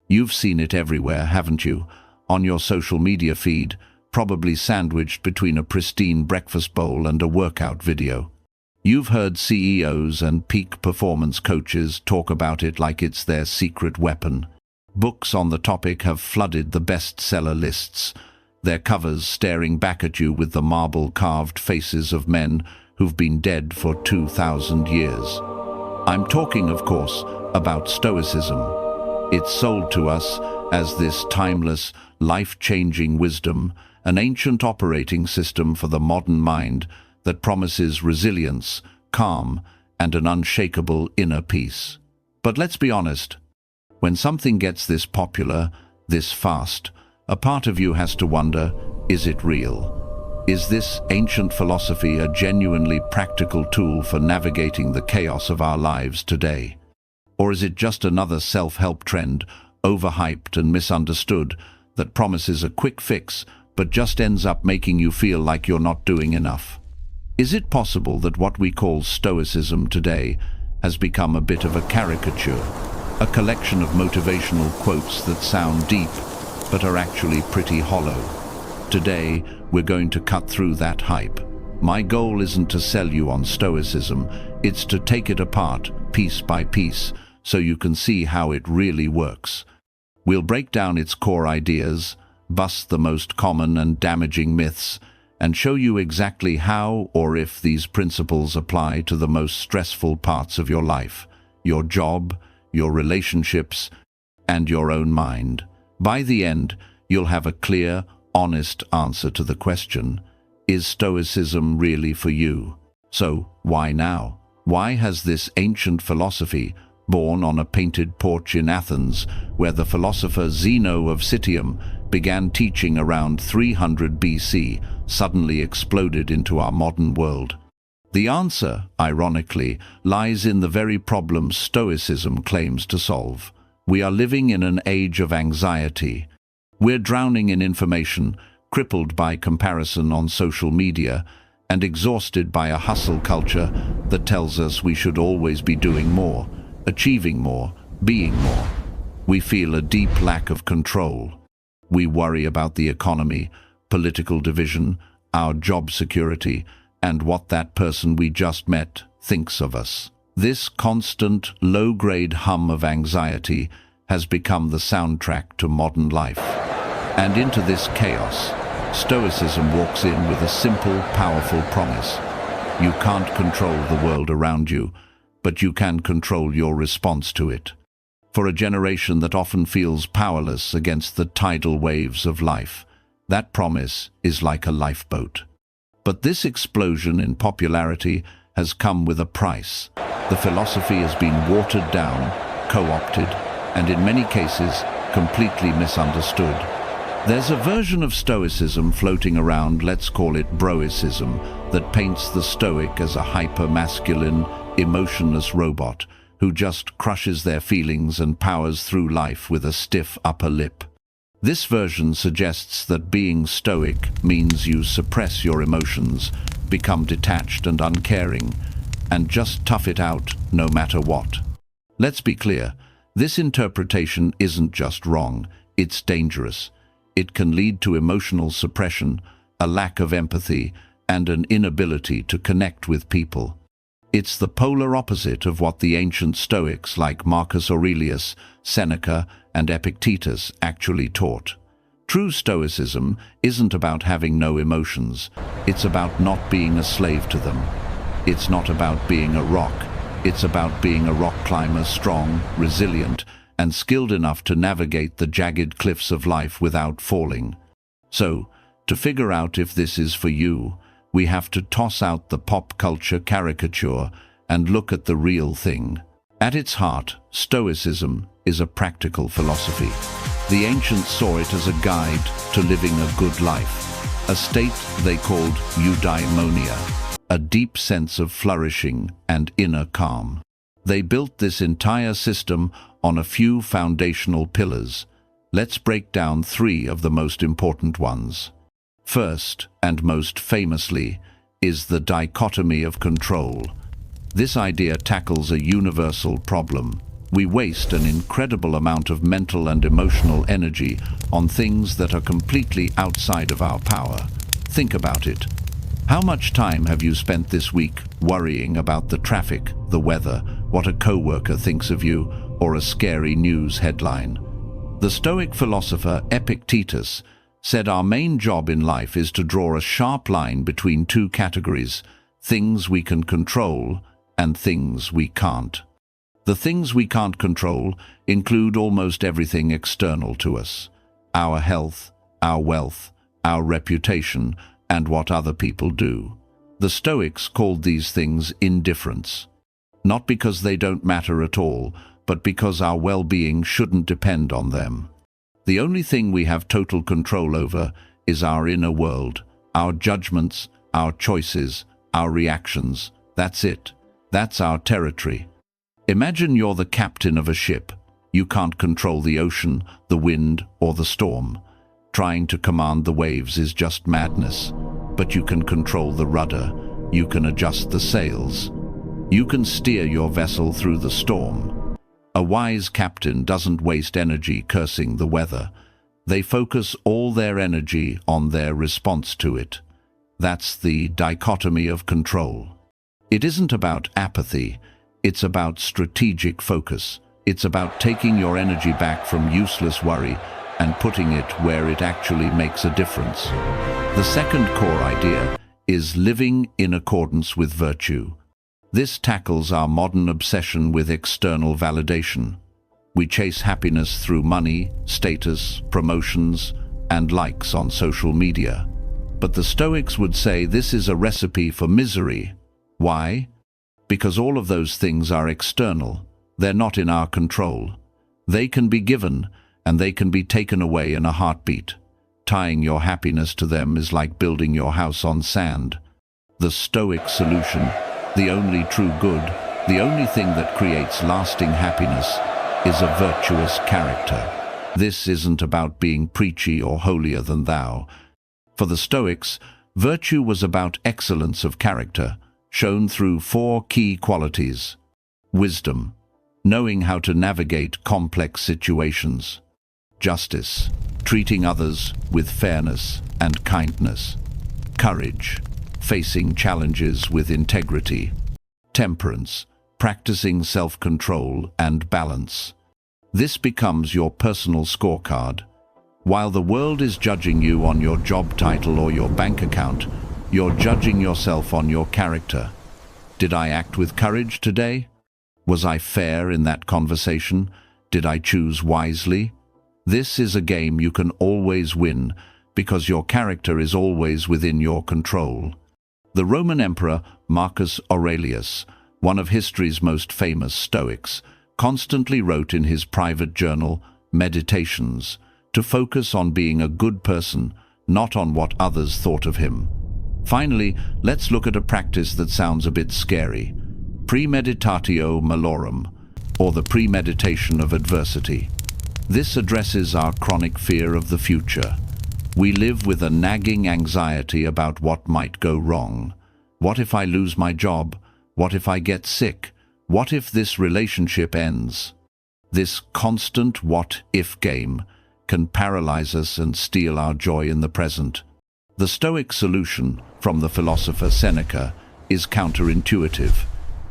You've seen it everywhere, haven't you? On your social media feed, probably sandwiched between a pristine breakfast bowl and a workout video. You've heard CEOs and peak performance coaches talk about it like it's their secret weapon. Books on the topic have flooded the bestseller lists, their covers staring back at you with the marble-carved faces of men who've been dead for 2,000 years. I'm talking, of course, about Stoicism. It's sold to us as this timeless, life-changing wisdom, an ancient operating system for the modern mind that promises resilience, calm, and an unshakable inner peace. But let's be honest, when something gets this popular, this fast, a part of you has to wonder, is it real? Is this ancient philosophy a genuinely practical tool for navigating the chaos of our lives today? Or is it just another self-help trend, overhyped and misunderstood, that promises a quick fix but just ends up making you feel like you're not doing enough? Is it possible that what we call Stoicism today has become a bit of a caricature, a collection of motivational quotes that sound deep but are actually pretty hollow? Today, we're going to cut through that hype. My goal isn't to sell you on Stoicism, it's to take it apart, piece by piece, so you can see how it really works. We'll break down its core ideas, bust the most common and damaging myths, and show you exactly how or if these principles apply to the most stressful parts of your life, your job, your relationships, and your own mind. By the end, you'll have a clear, honest answer to the question, is Stoicism really for you? So, why now? Why has this ancient philosophy, born on a painted porch in Athens, where the philosopher Zeno of Citium began teaching around 300 BC, suddenly exploded into our modern world? The answer, ironically, lies in the very problem Stoicism claims to solve. We are living in an age of anxiety. We're drowning in information, crippled by comparison on social media, and exhausted by a hustle culture that tells us we should always be doing more, achieving more, being more. We feel a deep lack of control. We worry about the economy, political division, our job security, and what that person we just met thinks of us. This constant, low-grade hum of anxiety has become the soundtrack to modern life. And into this chaos, Stoicism walks in with a simple, powerful promise. You can't control the world around you, but you can control your response to it. For a generation that often feels powerless against the tidal waves of life, that promise is like a lifeboat. But this explosion in popularity has come with a price. The philosophy has been watered down, co-opted, and in many cases, completely misunderstood. There's a version of Stoicism floating around, let's call it Broicism, that paints the Stoic as a hyper-masculine, emotionless robot who just crushes their feelings and powers through life with a stiff upper lip. This version suggests that being Stoic means you suppress your emotions, become detached and uncaring, and just tough it out no matter what. Let's be clear, this interpretation isn't just wrong, it's dangerous. It can lead to emotional suppression, a lack of empathy, and an inability to connect with people. It's the polar opposite of what the ancient Stoics like Marcus Aurelius, Seneca, and Epictetus actually taught. True Stoicism isn't about having no emotions. It's about not being a slave to them. It's not about being a rock. It's about being a rock climber, strong, resilient, and skilled enough to navigate the jagged cliffs of life without falling. So, to figure out if this is for you, we have to toss out the pop culture caricature and look at the real thing. At its heart, Stoicism is a practical philosophy. The ancients saw it as a guide to living a good life, a state they called eudaimonia, a deep sense of flourishing and inner calm. They built this entire system on a few foundational pillars. Let's break down three of the most important ones. First, and most famously, is the dichotomy of control. This idea tackles a universal problem. We waste an incredible amount of mental and emotional energy on things that are completely outside of our power. Think about it. How much time have you spent this week worrying about the traffic, the weather, what a coworker thinks of you, or a scary news headline? The Stoic philosopher Epictetus said our main job in life is to draw a sharp line between two categories, things we can control and things we can't. The things we can't control include almost everything external to us: our health, our wealth, our reputation, and what other people do. The Stoics called these things indifference, not because they don't matter at all, but because our well-being shouldn't depend on them. The only thing we have total control over is our inner world, our judgments, our choices, our reactions. That's it. That's our territory. Imagine you're the captain of a ship. You can't control the ocean, the wind, or the storm. Trying to command the waves is just madness. But you can control the rudder. You can adjust the sails. You can steer your vessel through the storm. A wise captain doesn't waste energy cursing the weather. They focus all their energy on their response to it. That's the dichotomy of control. It isn't about apathy. It's about strategic focus. It's about taking your energy back from useless worry and putting it where it actually makes a difference. The second core idea is living in accordance with virtue. This tackles our modern obsession with external validation. We chase happiness through money, status, promotions, and likes on social media. But the Stoics would say this is a recipe for misery. Why? Because all of those things are external. They're not in our control. They can be given, and they can be taken away in a heartbeat. Tying your happiness to them is like building your house on sand. The Stoic solution, the only true good, the only thing that creates lasting happiness, is a virtuous character. This isn't about being preachy or holier than thou. For the Stoics, virtue was about excellence of character, shown through 4 key qualities. Wisdom, knowing how to navigate complex situations. Justice, treating others with fairness and kindness. Courage, facing challenges with integrity. Temperance, practicing self-control and balance. This becomes your personal scorecard. While the world is judging you on your job title or your bank account, you're judging yourself on your character. Did I act with courage today? Was I fair in that conversation? Did I choose wisely? This is a game you can always win because your character is always within your control. The Roman Emperor Marcus Aurelius, one of history's most famous Stoics, constantly wrote in his private journal, Meditations, to focus on being a good person, not on what others thought of him. Finally, let's look at a practice that sounds a bit scary: premeditatio malorum, or the premeditation of adversity. This addresses our chronic fear of the future. We live with a nagging anxiety about what might go wrong. What if I lose my job? What if I get sick? What if this relationship ends? This constant what-if game can paralyze us and steal our joy in the present. The Stoic solution, from the philosopher Seneca, is counterintuitive.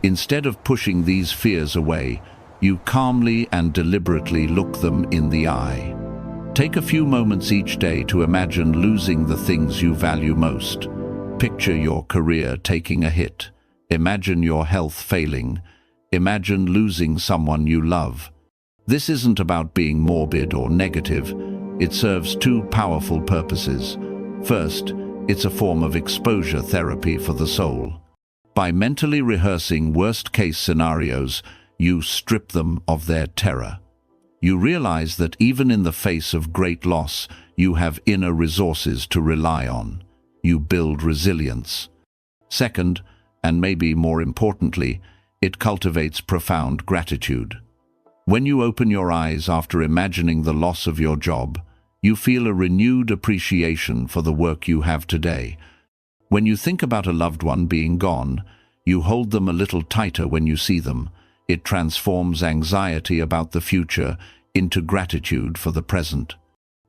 Instead of pushing these fears away, you calmly and deliberately look them in the eye. Take a few moments each day to imagine losing the things you value most. Picture your career taking a hit. Imagine your health failing. Imagine losing someone you love. This isn't about being morbid or negative. It serves 2 powerful purposes. First, it's a form of exposure therapy for the soul. By mentally rehearsing worst-case scenarios, you strip them of their terror. You realize that even in the face of great loss, you have inner resources to rely on. You build resilience. Second, and maybe more importantly, it cultivates profound gratitude. When you open your eyes after imagining the loss of your job, you feel a renewed appreciation for the work you have today. When you think about a loved one being gone, you hold them a little tighter when you see them. It transforms anxiety about the future into gratitude for the present.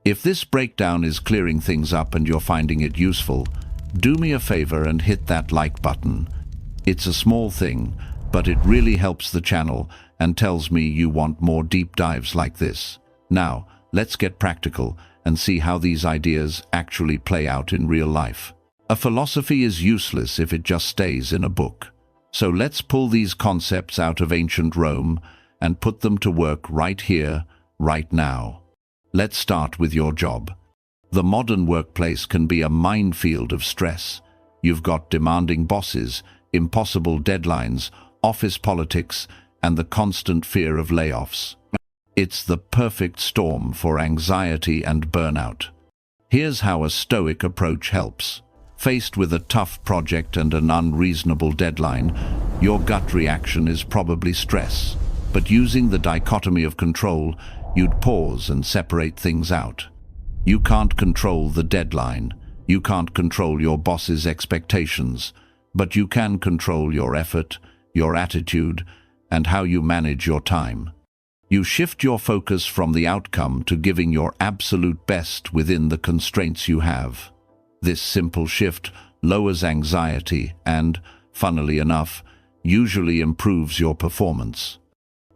If this breakdown is clearing things up and you're finding it useful, do me a favor and hit that like button. It's a small thing, but it really helps the channel and tells me you want more deep dives like this. Now, let's get practical and see how these ideas actually play out in real life. A philosophy is useless if it just stays in a book. So let's pull these concepts out of ancient Rome and put them to work right here, right now. Let's start with your job. The modern workplace can be a minefield of stress. You've got demanding bosses, impossible deadlines, office politics, and the constant fear of layoffs. It's the perfect storm for anxiety and burnout. Here's how a Stoic approach helps. Faced with a tough project and an unreasonable deadline, your gut reaction is probably stress. But using the dichotomy of control, you'd pause and separate things out. You can't control the deadline. You can't control your boss's expectations. But you can control your effort, your attitude, and how you manage your time. You shift your focus from the outcome to giving your absolute best within the constraints you have. This simple shift lowers anxiety and, funnily enough, usually improves your performance.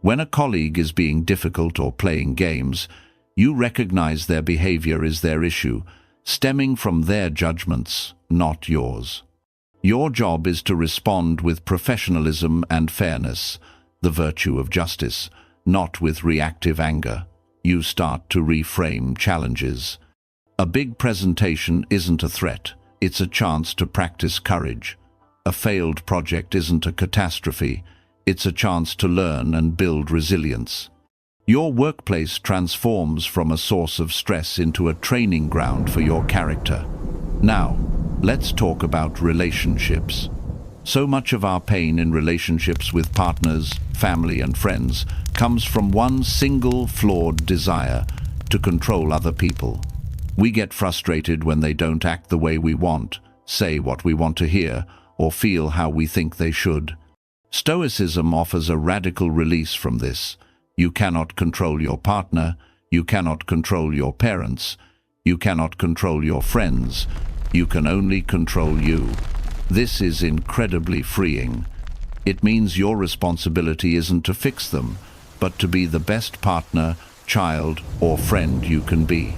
When a colleague is being difficult or playing games, you recognize their behavior is their issue, stemming from their judgments, not yours. Your job is to respond with professionalism and fairness, the virtue of justice, not with reactive anger. You start to reframe challenges. A big presentation isn't a threat, it's a chance to practice courage. A failed project isn't a catastrophe, it's a chance to learn and build resilience. Your workplace transforms from a source of stress into a training ground for your character. Now, let's talk about relationships. So much of our pain in relationships with partners, family, and friends comes from one single flawed desire to control other people. We get frustrated when they don't act the way we want, say what we want to hear, or feel how we think they should. Stoicism offers a radical release from this. You cannot control your partner, you cannot control your parents, you cannot control your friends, you can only control you. This is incredibly freeing. It means your responsibility isn't to fix them, but to be the best partner, child, or friend you can be.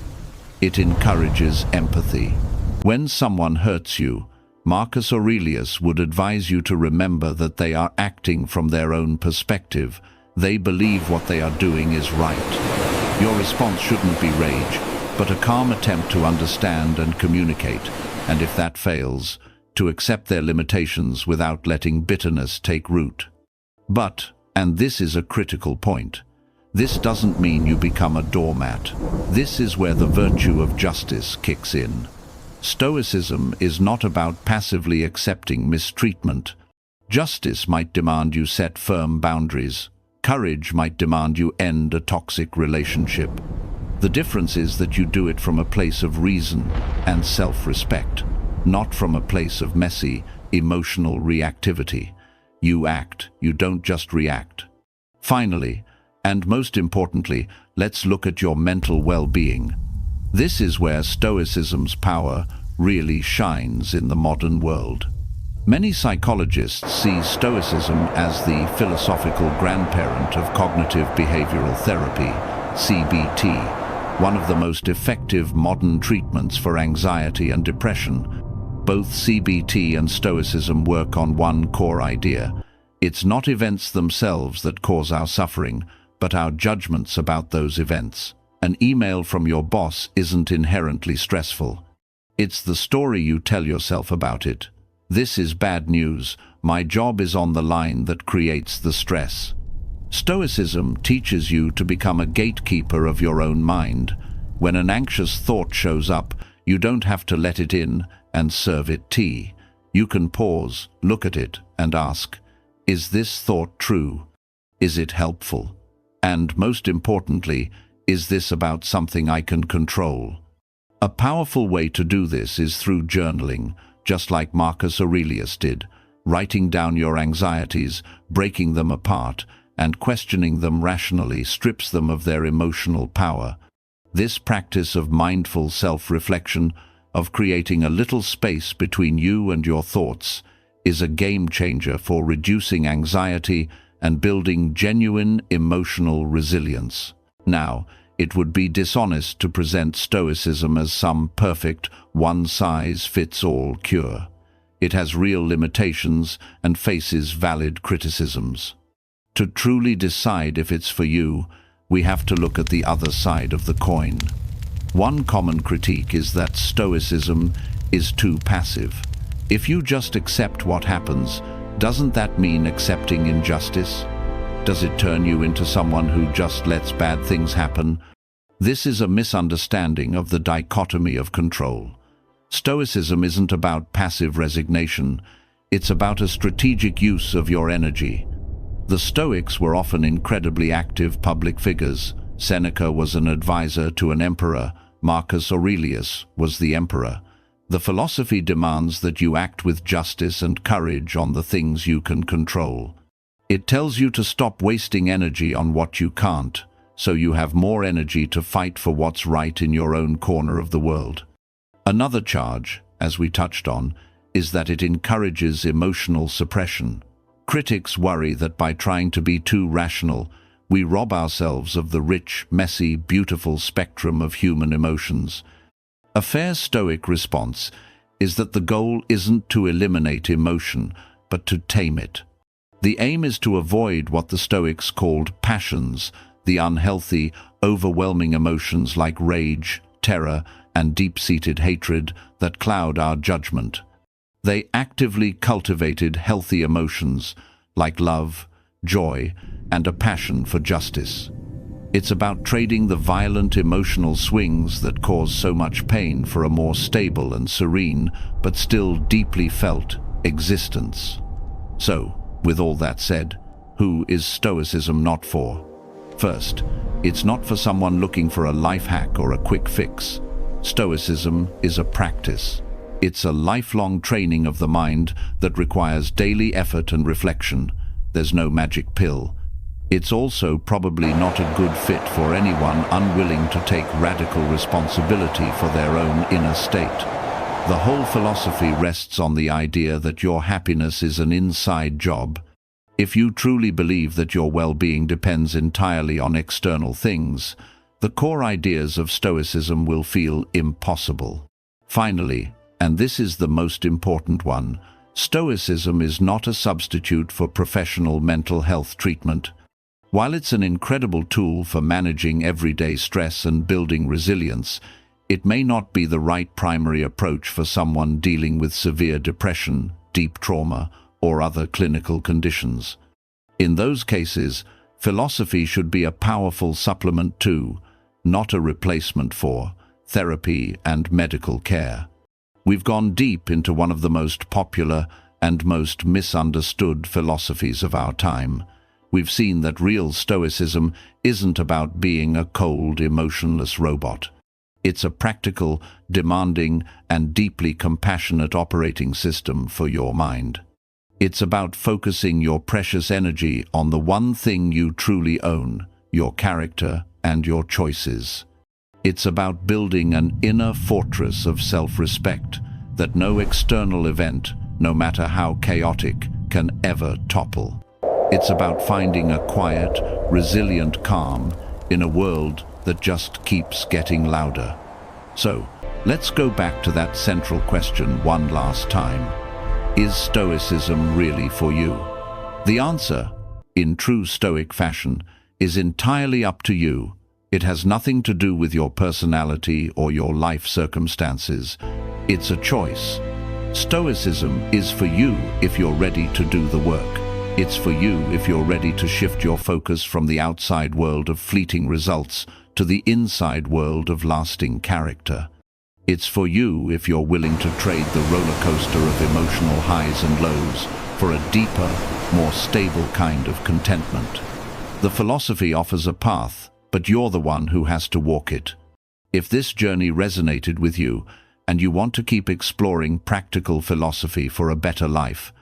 It encourages empathy. When someone hurts you, Marcus Aurelius would advise you to remember that they are acting from their own perspective. They believe what they are doing is right. Your response shouldn't be rage, but a calm attempt to understand and communicate, and if that fails, to accept their limitations without letting bitterness take root. But, and this is a critical point, this doesn't mean you become a doormat. This is where the virtue of justice kicks in. Stoicism is not about passively accepting mistreatment. Justice might demand you set firm boundaries. Courage might demand you end a toxic relationship. The difference is that you do it from a place of reason and self-respect, not from a place of messy, emotional reactivity. You act, you don't just react. Finally, and most importantly, let's look at your mental well-being. This is where Stoicism's power really shines in the modern world. Many psychologists see Stoicism as the philosophical grandparent of cognitive behavioral therapy, CBT, one of the most effective modern treatments for anxiety and depression. Both CBT and Stoicism work on one core idea. It's not events themselves that cause our suffering, but our judgments about those events. An email from your boss isn't inherently stressful. It's the story you tell yourself about it. This is bad news. My job is on the line that creates the stress. Stoicism teaches you to become a gatekeeper of your own mind. When an anxious thought shows up, you don't have to let it in and serve it tea. You can pause, look at it, and ask, is this thought true? Is it helpful? And most importantly, is this about something I can control? A powerful way to do this is through journaling, just like Marcus Aurelius did, writing down your anxieties, breaking them apart, and questioning them rationally strips them of their emotional power. This practice of mindful self-reflection, of creating a little space between you and your thoughts, is a game changer for reducing anxiety and building genuine emotional resilience. Now, it would be dishonest to present Stoicism as some perfect, one-size-fits-all cure. It has real limitations and faces valid criticisms. To truly decide if it's for you, we have to look at the other side of the coin. One common critique is that Stoicism is too passive. If you just accept what happens, doesn't that mean accepting injustice? Does it turn you into someone who just lets bad things happen? This is a misunderstanding of the dichotomy of control. Stoicism isn't about passive resignation. It's about a strategic use of your energy. The Stoics were often incredibly active public figures. Seneca was an advisor to an emperor. Marcus Aurelius was the emperor. The philosophy demands that you act with justice and courage on the things you can control. It tells you to stop wasting energy on what you can't, so you have more energy to fight for what's right in your own corner of the world. Another charge, as we touched on, is that it encourages emotional suppression. Critics worry that by trying to be too rational, we rob ourselves of the rich, messy, beautiful spectrum of human emotions. A fair Stoic response is that the goal isn't to eliminate emotion, but to tame it. The aim is to avoid what the Stoics called passions, the unhealthy, overwhelming emotions like rage, terror, and deep-seated hatred that cloud our judgment. They actively cultivated healthy emotions like love, joy, and a passion for justice. It's about trading the violent emotional swings that cause so much pain for a more stable and serene, but still deeply felt, existence. So, with all that said, who is Stoicism not for? First, it's not for someone looking for a life hack or a quick fix. Stoicism is a practice. It's a lifelong training of the mind that requires daily effort and reflection. There's no magic pill. It's also probably not a good fit for anyone unwilling to take radical responsibility for their own inner state. The whole philosophy rests on the idea that your happiness is an inside job. If you truly believe that your well-being depends entirely on external things, the core ideas of Stoicism will feel impossible. Finally, and this is the most important one, Stoicism is not a substitute for professional mental health treatment. While it's an incredible tool for managing everyday stress and building resilience, it may not be the right primary approach for someone dealing with severe depression, deep trauma, or other clinical conditions. In those cases, philosophy should be a powerful supplement to, not a replacement for, therapy and medical care. We've gone deep into one of the most popular and most misunderstood philosophies of our time. We've seen that real Stoicism isn't about being a cold, emotionless robot. It's a practical, demanding, and deeply compassionate operating system for your mind. It's about focusing your precious energy on the one thing you truly own, your character and your choices. It's about building an inner fortress of self-respect that no external event, no matter how chaotic, can ever topple. It's about finding a quiet, resilient calm in a world that just keeps getting louder. So, let's go back to that central question one last time. Is Stoicism really for you? The answer, in true Stoic fashion, is entirely up to you. It has nothing to do with your personality or your life circumstances. It's a choice. Stoicism is for you if you're ready to do the work. It's for you if you're ready to shift your focus from the outside world of fleeting results to the inside world of lasting character. It's for you if you're willing to trade the roller coaster of emotional highs and lows for a deeper, more stable kind of contentment. The philosophy offers a path, but you're the one who has to walk it. If this journey resonated with you, and you want to keep exploring practical philosophy for a better life,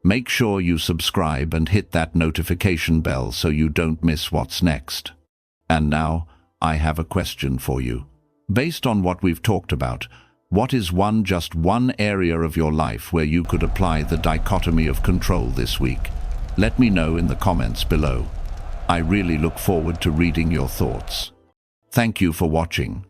Make sure you subscribe and hit that notification bell so you don't miss what's next. And now, I have a question for you. Based on what we've talked about, what is just one area of your life where you could apply the dichotomy of control this week? Let me know in the comments below. I really look forward to reading your thoughts. Thank you for watching.